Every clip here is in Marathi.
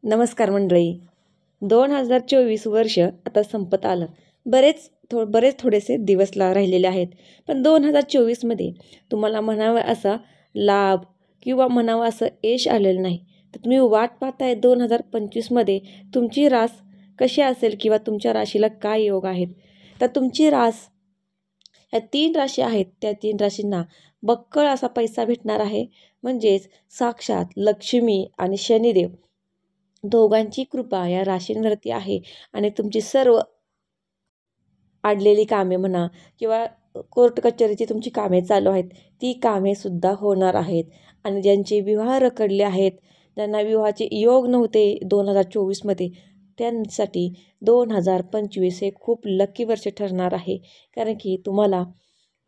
नमस्कार मंडळी. 2024 वर्ष आता संपत आलं. बरेच थोडेसे दिवसला राहिलेले आहेत. पण 2024मध्ये तुम्हाला म्हणावं असा लाभ किंवा म्हणावं असं यश आलेलं नाही. तर तुम्ही वाट पाहताय 2025मध्ये तुमची रास कशी असेल किंवा तुमच्या राशीला काय योग आहेत. तर तुमची रास ह्या 3 राशी आहेत, त्या 3 राशींना बक्कळ असा पैसा भेटणार आहे. म्हणजेच साक्षात लक्ष्मी आणि शनिदेव दोघांची कृपा या राशींवरती आहे आणि तुमची सर्व अडलेली कामे म्हणा किंवा कोर्ट कचेरीची तुमची कामे चालू आहेत, ती कामे सुद्धा होणार आहेत. आणि ज्यांचे विवाह रखडले आहेत, ज्यांना विवाहाचे योग नव्हते 2024मध्ये, त्यांसाठी 2025 हे खूप लकी वर्ष ठरणार आहे. कारण की तुम्हाला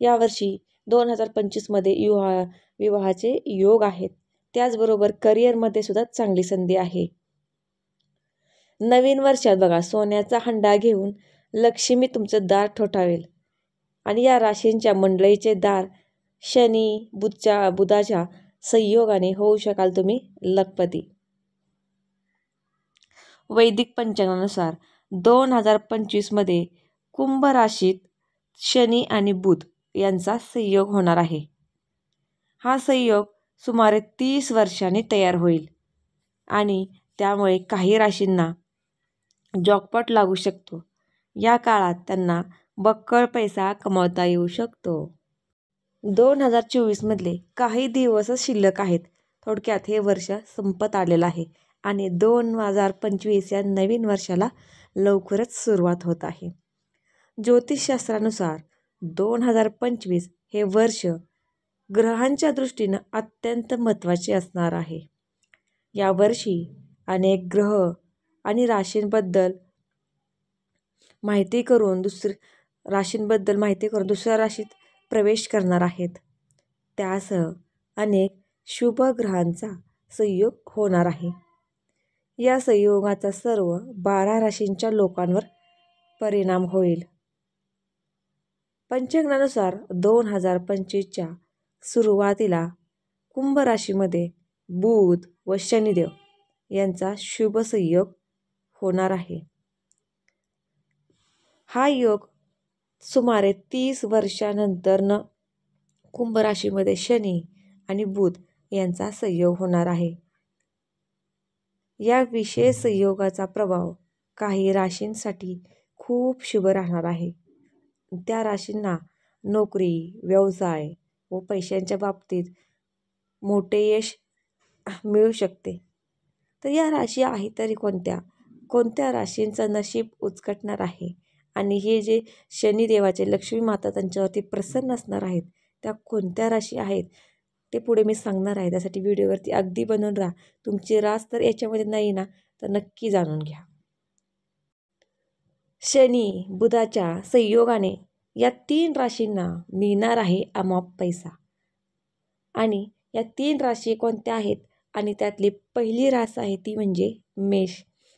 यावर्षी 2025मध्ये विवाहाचे योग आहेत. त्याचबरोबर करिअरमध्ये सुद्धा चांगली संधी आहे. नवीन वर्षात बघा, सोन्याचा हंडा घेऊन लक्ष्मी तुमचं दार ठोठावेल आणि या राशींच्या मंडळीचे दार शनी बुधाच्या संयोगाने होऊ शकाल तुम्ही लखपती. वैदिक पंचांगानुसार 2025मध्ये कुंभ राशीत शनी आणि बुध यांचा संयोग होणार आहे. हा संयोग सुमारे 30 वर्षांनी तयार होईल आणि त्यामुळे काही राशींना जॉकपॉट लागू शकतो. या काळात त्यांना बक्कळ पैसा कमवता येऊ शकतो. 2024मधले काही दिवसच शिल्लक आहेत. थोडक्यात हे वर्ष संपत आलेलं आहे आणि 2025 या नवीन वर्षाला लवकरच सुरुवात होत आहे. ज्योतिषशास्त्रानुसार 2025 हे वर्ष ग्रहांच्या दृष्टीनं अत्यंत महत्त्वाचे असणार आहे. या वर्षी अनेक ग्रह आणि राशींबद्दल माहिती करून दुसऱ्या राशीत प्रवेश करणार आहेत. त्यासह अनेक शुभ ग्रहांचा संयोग होणार आहे. या संयोगाचा सर्व 12 राशींच्या लोकांवर परिणाम होईल. पंचांगानुसार 2025च्या सुरुवातीला कुंभ राशीमध्ये बुध व शनिदेव यांचा शुभ संयोग होणार आहे. हा योग सुमारे 30 वर्षानंतर कुंभ राशीमध्ये शनी आणि बुध यांचा संयोग होणार आहे. या विशेष संयोगाचा प्रभाव काही राशींसाठी खूप शुभ राहणार आहे. त्या राशींना नोकरी, व्यवसाय व पैशांच्या बाबतीत मोठे यश मिळू शकते. तर या राशी आहेत तरी कोणत्या राशींचं नशीब उचकटणार आहे आणि हे जे शनिदेवाचे लक्ष्मी माता त्यांच्यावरती प्रसन्न असणार आहेत, त्या कोणत्या राशी आहेत ते पुढे मी सांगणार आहे. त्यासाठी व्हिडिओवरती अगदी बनवून राहा. तुमची रास तर याच्यामध्ये नाही ना, तर नक्की जाणून घ्या. शनी बुधाच्या संयोगाने या 3 राशींना मिळणार आहे अमाप पैसा. आणि या 3 राशी कोणत्या आहेत आणि त्यातली पहिली रास आहे ती म्हणजे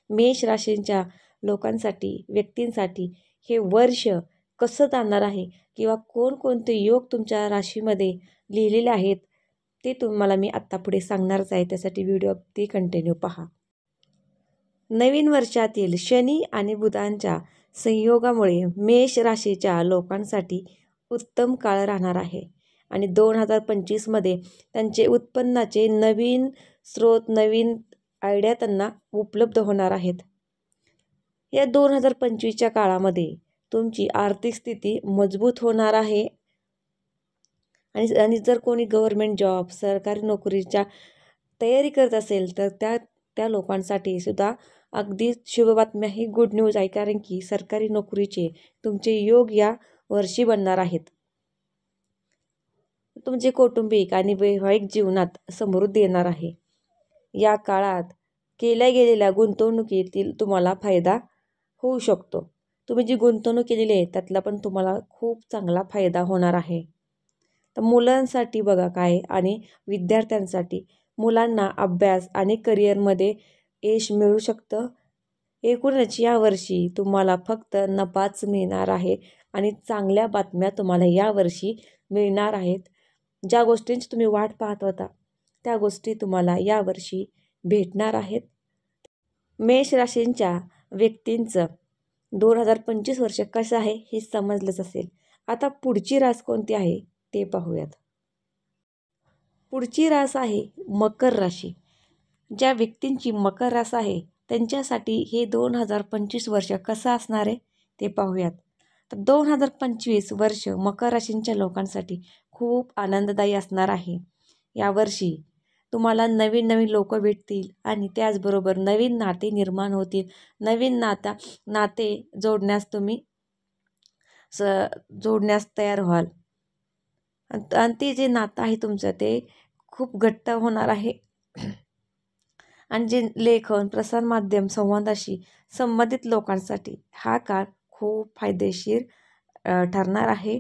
मेष राशींच्या व्यक्तींसाठी हे वर्ष कसं जाणार आहे किंवा कोणकोणते योग तुमच्या राशीमध्ये लिहिलेले आहेत ते तुम्हाला मी आत्ता पुढे सांगणारच आहे. त्यासाठी व्हिडिओ अगदी कंटिन्यू पहा. नवीन वर्षातील शनी आणि बुधांच्या संयोगामुळे मेष राशीच्या लोकांसाठी उत्तम काळ राहणार आहे आणि 2025मध्ये त्यांचे उत्पन्नाचे नवीन स्रोत, नवीन आयडिया त्यांना उपलब्ध होणार आहेत. या 2025च्या काळामध्ये तुमची आर्थिक स्थिती मजबूत होणार आहे आणि जर कोणी गव्हर्मेंट जॉब, सरकारी नोकरीच्या तयारी करत असेल तर त्या लोकांसाठी सुद्धा अगदी शुभ बातम्या ही गुड न्यूज आहे. कारण की सरकारी नोकरीचे तुमचे योग या वर्षी बनणार आहेत. तुमचे कौटुंबिक आणि वैवाहिक जीवनात समृद्धी येणार आहे. या काळात केल्या गेलेल्या गुंतवणुकीतील तुम्हाला फायदा होऊ शकतो. तुम्ही जी गुंतवणूक केलेली आहे त्यातला पण तुम्हाला खूप चांगला फायदा होणार आहे. तर मुलांसाठी बघा काय आणि विद्यार्थ्यांसाठी मुलांना अभ्यास आणि करिअरमध्ये यश मिळू शकतं. एकूणच यावर्षी तुम्हाला फक्त नफाच मिळणार आहे आणि चांगल्या बातम्या तुम्हाला यावर्षी मिळणार आहेत. ज्या गोष्टींची तुम्ही वाट पाहत होता त्या गोष्टी तुम्हाला यावर्षी भेटणार आहेत. मेष राशींच्या व्यक्तींचं 2025 वर्ष कसं आहे हे समजलंच असेल. आता पुढची रास कोणती आहे ते पाहूयात. पुढची रास आहे मकर राशी. ज्या व्यक्तींची मकर रास आहे त्यांच्यासाठी हे 2025 वर्ष कसं असणार आहे ते पाहूयात. तर 2025 वर्ष मकर राशींच्या लोकांसाठी खूप आनंददायी असणार आहे. यावर्षी तुम्हाला नवीन नवीन लोक भेटतील आणि त्याचबरोबर नवीन नाते निर्माण होतील. नवीन नाते जोडण्यास तुम्ही जोडण्यास तयार व्हाल आणि ते जे नातं आहे तुमचं ते खूप घट्ट होणार आहे. आणि जे लेखन प्रसारमाध्यम संवादाशी संबंधित लोकांसाठी हा काळ खूप फायदेशीर ठरणार आहे.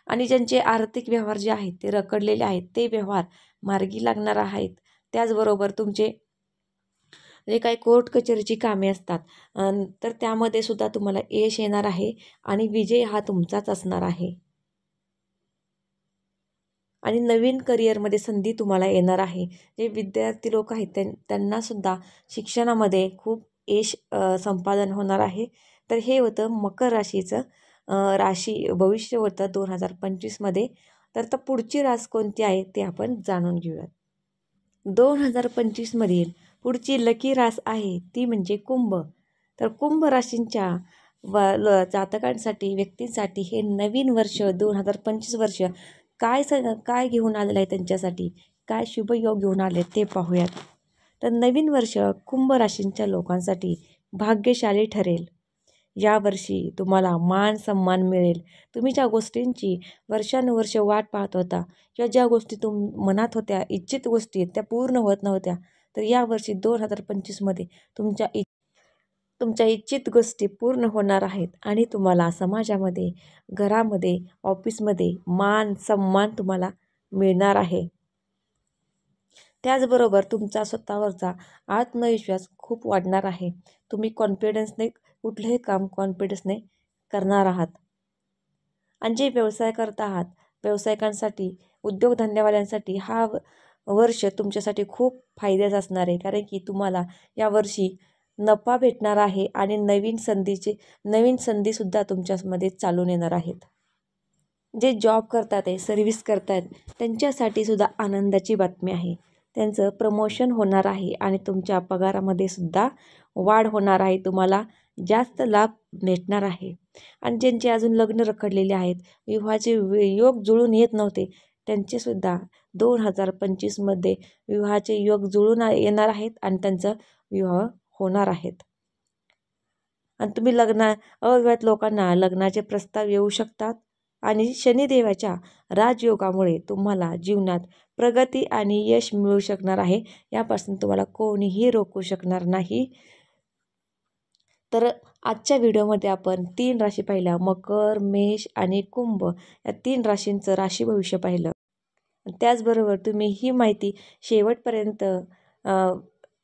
आणि ज्यांचे आर्थिक व्यवहार जे आहेत ते रखडलेले आहेत ते व्यवहार मार्गी लागणार आहेत. त्याचबरोबर तुमचे जे काही कोर्ट कचेरीची कामे असतात तर त्यामध्ये सुद्धा तुम्हाला यश येणार आहे आणि विजय हा तुमचाच असणार आहे. आणि नवीन करिअरमध्ये संधी तुम्हाला येणार आहे. जे विद्यार्थी लोक आहेत त्यांनासुद्धा शिक्षणामध्ये खूप यश संपादन होणार आहे. तर हे होतं मकर राशीचं राशी भविष्य होतं 2025मध्ये. तर पुढची रास कोणती आहे ते आपण जाणून घेऊयात. 2025मधील पुढची लकी रास आहे ती म्हणजे कुंभ. तर कुंभ राशींच्या जातकांसाठी व्यक्तींसाठी हे नवीन वर्ष 2025 वर्ष काय घेऊन आलेलं आहे त्यांच्यासाठी, काय शुभयोग घेऊन आले ते पाहूयात. तर नवीन वर्ष कुंभ राशींच्या लोकांसाठी भाग्यशाली ठरेल. यावर्षी तुम्हाला मान सन्मान मिळेल. तुम्ही ज्या गोष्टींची वर्षानुवर्ष वाट पाहत होता किंवा ज्या गोष्टी मनात होत्या, इच्छित गोष्टी त्या पूर्ण होत नव्हत्या, तर यावर्षी 2025मध्ये तुमच्या इच्छित गोष्टी पूर्ण होणार आहेत आणि तुम्हाला समाजामध्ये, घरामध्ये, ऑफिसमध्ये मान सन्मान तुम्हाला मिळणार आहे. त्याचबरोबर तुमचा स्वतःवरचा आत्मविश्वास खूप वाढणार आहे. तुम्ही कॉन्फिडन्सने कुठलंही काम कॉन्फिडन्सने करणार आहात. आणि जे व्यवसाय करत आहात व्यावसायिकांसाठी, उद्योगधंद्यावाल्यांसाठी हा वर्ष तुमच्यासाठी खूप फायद्याचं असणार आहे. कारण की तुम्हाला यावर्षी नफा भेटणार आहे आणि नवीन संधीसुद्धा तुमच्यामध्ये चालून येणार आहेत. जे जॉब करतात आहे, सर्व्हिस करत आहेत त्यांच्यासाठी सुद्धा आनंदाची बातमी आहे. त्यांचं प्रमोशन होणार आहे आणि तुमच्या पगारामध्ये सुद्धा वाढ होणार आहे. तुम्हाला जास्त लाभ भेटणार आहे. आणि ज्यांचे अजून लग्न रखडलेले आहेत, विवाहाचे योग जुळून येत नव्हते, त्यांचेसुद्धा 2025मध्ये विवाहाचे योग जुळून येणार आहेत आणि त्यांचा विवाह होणार आहेत. आणि तुम्ही अविवाहित लोकांना लग्नाचे प्रस्ताव येऊ शकतात. आणि शनिदेवाच्या राजयोगामुळे तुम्हाला जीवनात प्रगती आणि यश मिळू शकणार आहे. यापासून तुम्हाला कोणीही रोखू शकणार नाही. तर आजच्या व्हिडिओमध्ये आपण 3 राशी पाहिल्या, मकर, मेष आणि कुंभ या 3 राशींचं राशी भविष्य पाहिलं. त्याचबरोबर तुम्ही ही माहिती शेवटपर्यंत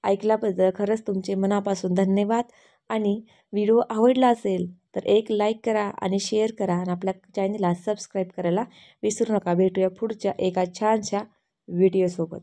ऐकल्याबद्दल खरंच तुमचे मनापासून धन्यवाद. आणि व्हिडिओ आवडला असेल तर एक लाईक करा आणि शेअर करा आणि आपल्या चॅनलला सबस्क्राईब करायला विसरू नका. भेटूया पुढच्या एका छानशा व्हिडिओसोबत.